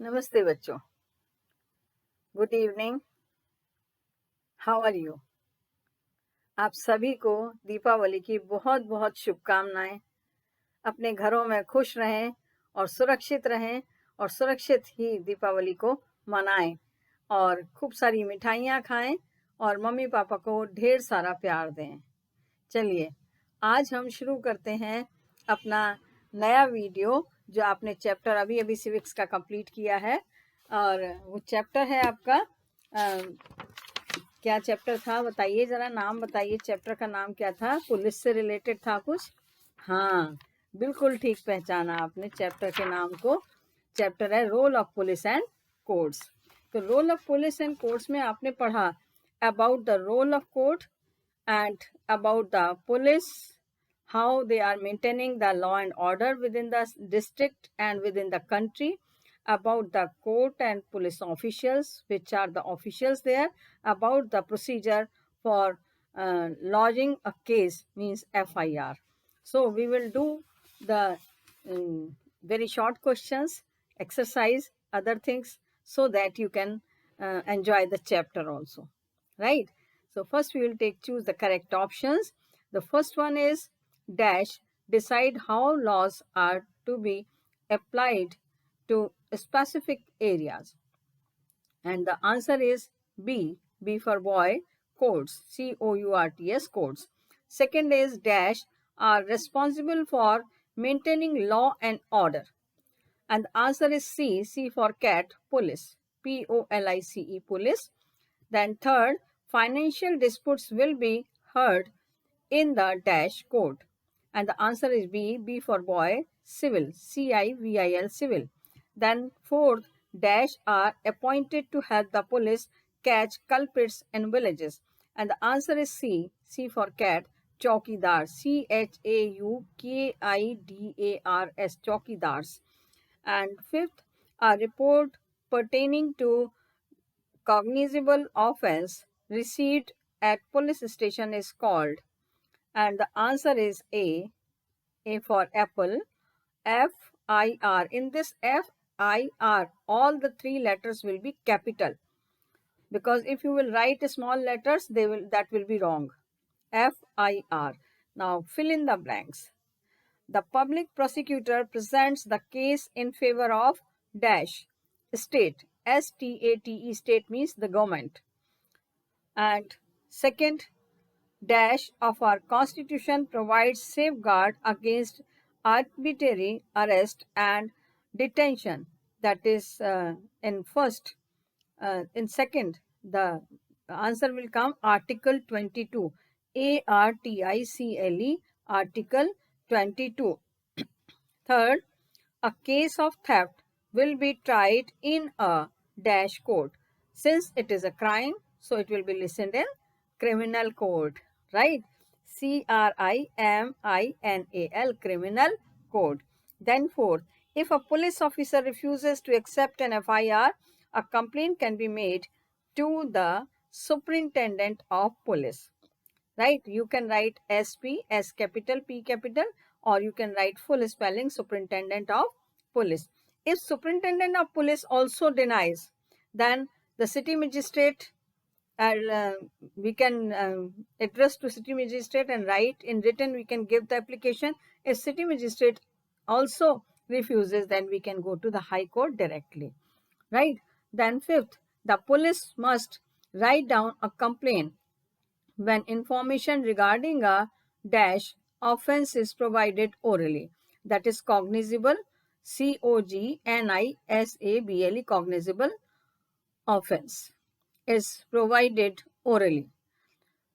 नमस्ते बच्चों, good evening. How are you? आप सभी को दीपावली की बहुत बहुत शुभकामनाएं। अपने घरों में खुश रहें और सुरक्षित रहें और सुरक्षित ही दीपावली को मनाएं और खूब सारी मिठाइयाँ खाएं और मम्मी पापा को ढेर सारा प्यार दें। चलिए आज हम शुरू करते हैं अपना नया वीडियो जो आपने चैप्टर अभी अभी सिविक्स का कंप्लीट किया है। और वो चैप्टर है आपका क्या चैप्टर था बताइए, जरा नाम बताइए। चैप्टर का नाम क्या था? पुलिस से रिलेटेड था कुछ? हाँ, बिल्कुल ठीक पहचाना आपने चैप्टर के नाम को। चैप्टर है role of police and courts. तो role of police and courts में आपने पढ़ा about the role of court and about the police, how they are maintaining the law and order within the district and within the country, about the court and police officials, which are the officials there, about the procedure for lodging a case, means FIR. So we will do the very short questions, exercise, other things, so that you can enjoy the chapter also, right? So first we will choose the correct options. The first one is dash, decide how laws are to be applied to specific areas. And the answer is B, B for boy, courts, COURTS, courts. Second is dash, are responsible for maintaining law and order. And the answer is C, C for cat, police, POLICE, police. Then third, financial disputes will be heard in the dash court. And the answer is B, B for boy, civil, CIVIL, civil. Then fourth, dash are appointed to help the police catch culprits in villages. And the answer is C, C for cat, Chowkidar, CHAUKIDARS, Chowkidars. And fifth, a report pertaining to cognizable offense received at police station is called. And the answer is A, A for apple, FIR. In this FIR, all the three letters will be capital, because if you will write small letters, that will be wrong. FIR. Now fill in the blanks. The public prosecutor presents the case in favor of dash state. STATE, state means the government. And second, dash of our constitution provides safeguard against arbitrary arrest and detention. That is in first. In second, the answer will come Article 22. ARTICLE, Article 22. Third, a case of theft will be tried in a dash court. Since it is a crime, so it will be listened in criminal court, right? CRIMINAL, criminal court. Then fourth, if a police officer refuses to accept an FIR, a complaint can be made to the superintendent of police, right? You can write SP, S capital, P capital, or you can write full spelling superintendent of police. If superintendent of police also denies, then the city magistrate, we can address to city magistrate and write in written, we can give the application. If city magistrate also refuses, then we can go to the high court directly, right? Then fifth, the police must write down a complaint when information regarding a dash offense is provided orally. That is cognizable, COGNISABLE, cognizable offense is provided orally.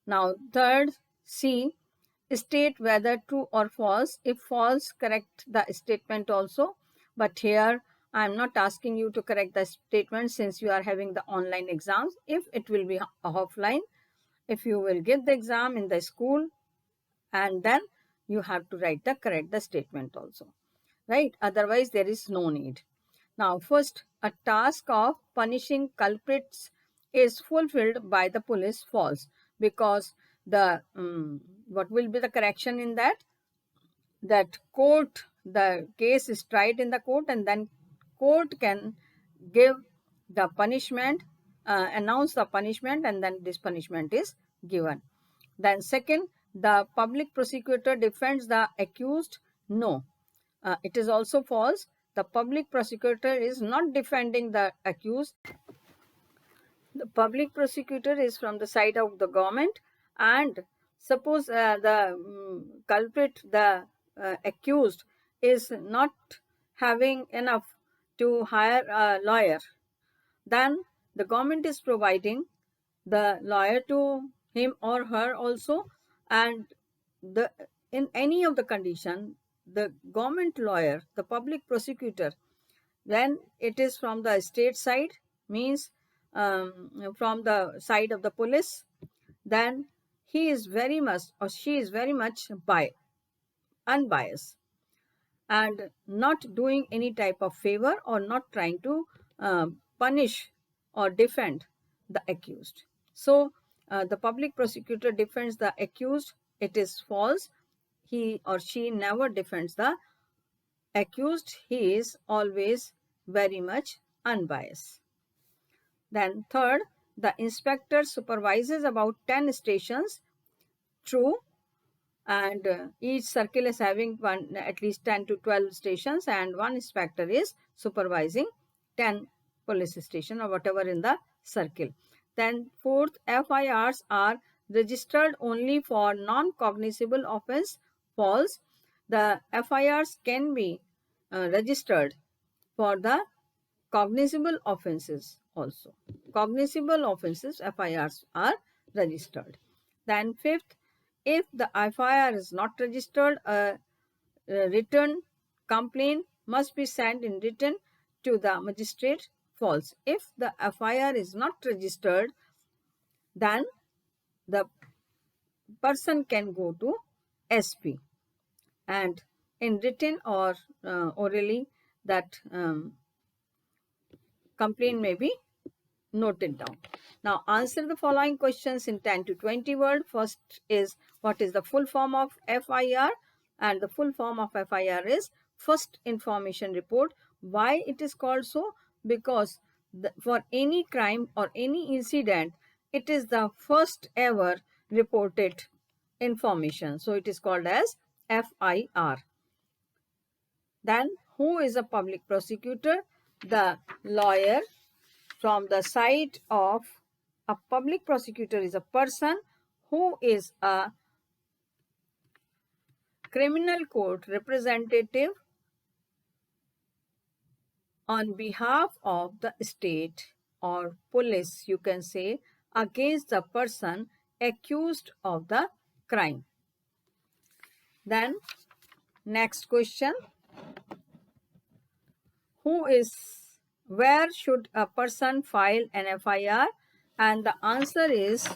Now third, C, state whether true or false. If false, correct the statement also. But here I am not asking you to correct the statement since you are having the online exams. If it will be offline, if you will give the exam in the school, and then you have to write the correct the statement also, right? Otherwise there is no need. Now first, a task of punishing culprits is fulfilled by the police, false, because the what will be the correction in that? That court, the case is tried in the court, and then court can give the punishment, announce the punishment, and then this punishment is given. Then second, the public prosecutor defends the accused. No, it is also false. The public prosecutor is not defending the accused. The public prosecutor is from the side of the government, and suppose the culprit, the accused, is not having enough to hire a lawyer, then the government is providing the lawyer to him or her also, and the in any of the condition, the government lawyer, the public prosecutor, when it is from the state side, means from the side of the police, then he is very much or she is very much unbiased and not doing any type of favor or not trying to punish or defend the accused. So the public prosecutor defends the accused. It is false. He or she never defends the accused. He is always very much unbiased. Then third, the inspector supervises about 10 stations. True. And each circle is having at least 10 to 12 stations, and one inspector is supervising 10 police station or whatever in the circle. Then fourth, FIRs are registered only for non-cognizable offense. False. The FIRs can be registered for the cognizable offenses also. Cognizable offenses, FIRs are registered. Then fifth, if the FIR is not registered, a written complaint must be sent in written to the magistrate. False. If the FIR is not registered, then the person can go to SP, and in written or orally that complaint may be noted down. Now answer the following questions in 10 to 20 words. First is, what is the full form of FIR? And the full form of FIR is First Information Report. Why it is called so? Because for any crime or any incident, it is the first ever reported information. So it is called as FIR. Then who is a public prosecutor? The lawyer. From the side of a public prosecutor is a person who is a criminal court representative on behalf of the state or police, you can say, against the person accused of the crime. Then next question, where should a person file an FIR? And the answer is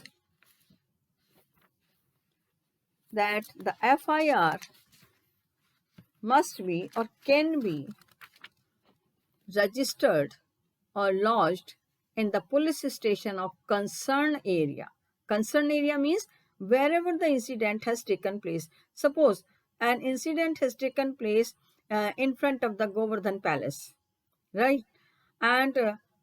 that the FIR must be or can be registered or lodged in the police station of concerned area. Concerned area means wherever the incident has taken place. Suppose an incident has taken place in front of the Govardhan Palace, right? And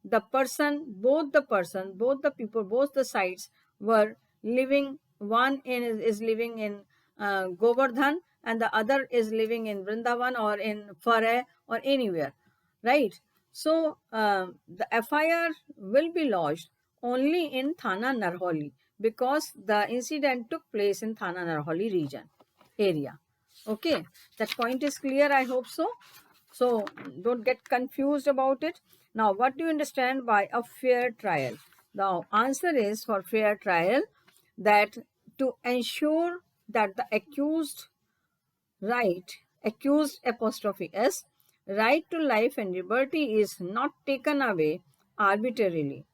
both the people, both the sides were living, one is living in Govardhan and the other is living in Vrindavan or in Farai or anywhere, right? So the FIR will be lodged only in Thana Narholi because the incident took place in Thana Narholi region area. Okay, that point is clear, I hope so. So don't get confused about it. Now, what do you understand by a fair trial? The answer is, for fair trial, that to ensure that the accused apostrophe S, right to life and liberty is not taken away arbitrarily.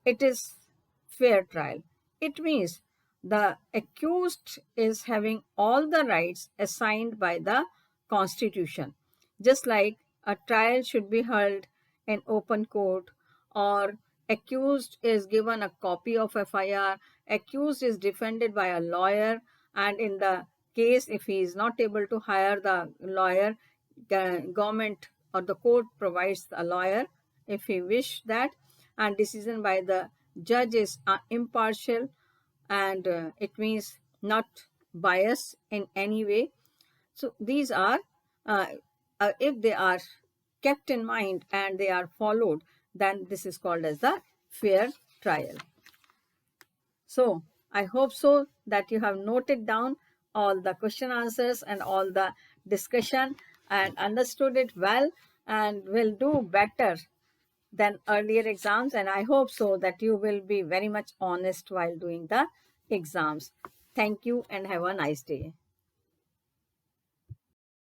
It is fair trial. It means the accused is having all the rights assigned by the Constitution. Just like a trial should be held in open court, or accused is given a copy of FIR, accused is defended by a lawyer, and in the case if he is not able to hire the lawyer, the government or the court provides a lawyer if he wish that, and decision by the judge is impartial, and it means not biased in any way. So these are, uh, if they are kept in mind and they are followed, then this is called as the fair trial. So I hope so that you have noted down all the question answers and all the discussion and understood it well, and will do better than earlier exams. And I hope so that you will be very much honest while doing the exams. Thank you and have a nice day.